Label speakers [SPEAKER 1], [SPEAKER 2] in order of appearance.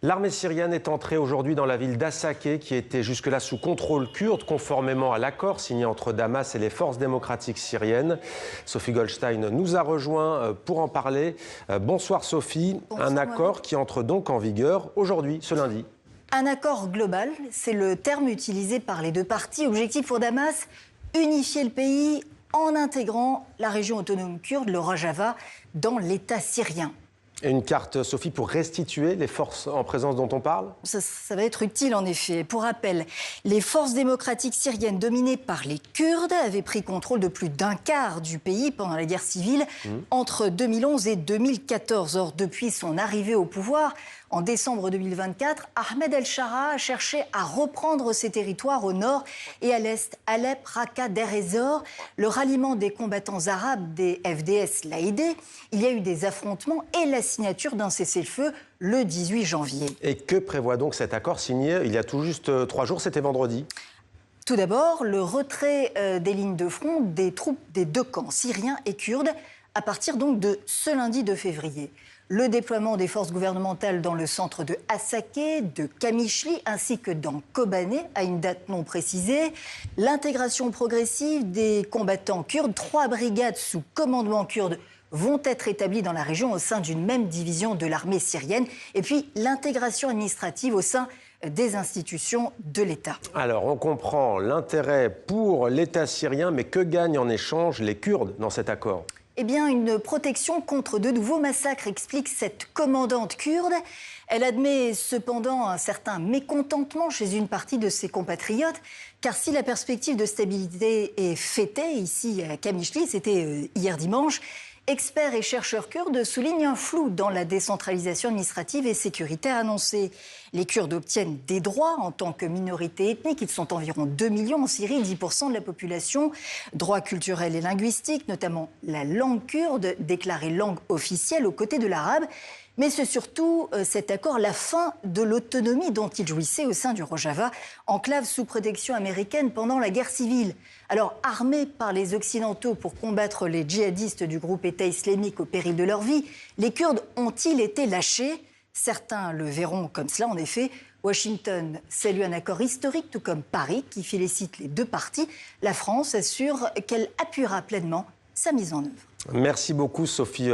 [SPEAKER 1] L'armée syrienne est entrée aujourd'hui dans la ville d'Assaké, qui était jusque-là sous contrôle kurde, conformément à l'accord signé entre Damas et les forces démocratiques syriennes. Sophie Goldstein nous a rejoint pour en parler. Bonsoir Sophie.
[SPEAKER 2] Bonsoir,
[SPEAKER 1] un accord qui entre donc en vigueur aujourd'hui, ce lundi.
[SPEAKER 2] Un accord global, c'est le terme utilisé par les deux parties. Objectif pour Damas, unifier le pays en intégrant la région autonome kurde, le Rojava, dans l'État syrien.
[SPEAKER 1] Et une carte, Sophie, pour restituer les forces en présence dont on parle ?
[SPEAKER 2] Ça va être utile, en effet. Pour rappel, les forces démocratiques syriennes dominées par les Kurdes avaient pris contrôle de plus d'un quart du pays pendant la guerre civile entre 2011 et 2014. Or, depuis son arrivée au pouvoir, en décembre 2024, Ahmed El-Shara a cherché à reprendre ses territoires au nord et à l'est, Alep, Raqqa, Deir ez-Zor. Le ralliement des combattants arabes des FDS l'a aidé. Il y a eu des affrontements et la signature d'un cessez-le-feu le 18 janvier.
[SPEAKER 1] Et que prévoit donc cet accord signé il y a tout juste 3 jours, c'était vendredi ?
[SPEAKER 2] Tout d'abord, le retrait des lignes de front des troupes des deux camps, syriens et kurdes, à partir donc de ce lundi 2 février. Le déploiement des forces gouvernementales dans le centre de Assaké, de Kamishli, ainsi que dans Kobané, à une date non précisée. L'intégration progressive des combattants kurdes, 3 brigades sous commandement kurde vont être établies dans la région au sein d'une même division de l'armée syrienne. Et puis l'intégration administrative au sein des institutions de l'État.
[SPEAKER 1] Alors, on comprend l'intérêt pour l'État syrien, mais que gagnent en échange les Kurdes dans cet accord ?
[SPEAKER 2] Eh bien, une protection contre de nouveaux massacres, explique cette commandante kurde. Elle admet cependant un certain mécontentement chez une partie de ses compatriotes, car si la perspective de stabilité est fêtée ici à Kamishli, c'était hier dimanche, experts et chercheurs kurdes soulignent un flou dans la décentralisation administrative et sécuritaire annoncée. Les Kurdes obtiennent des droits en tant que minorité ethnique. Ils sont environ 2 millions en Syrie, 10% de la population. Droits culturels et linguistiques, notamment la langue kurde, déclarée langue officielle aux côtés de l'arabe. Mais c'est surtout cet accord, la fin de l'autonomie dont ils jouissaient au sein du Rojava, enclave sous protection américaine pendant la guerre civile. Alors, armés par les Occidentaux pour combattre les djihadistes du groupe État islamique au péril de leur vie, les Kurdes ont-ils été lâchés ? Certains le verront comme cela, en effet. Washington salue un accord historique, tout comme Paris, qui félicite les deux parties. La France assure qu'elle appuiera pleinement sa mise en œuvre.
[SPEAKER 1] Merci beaucoup, Sophie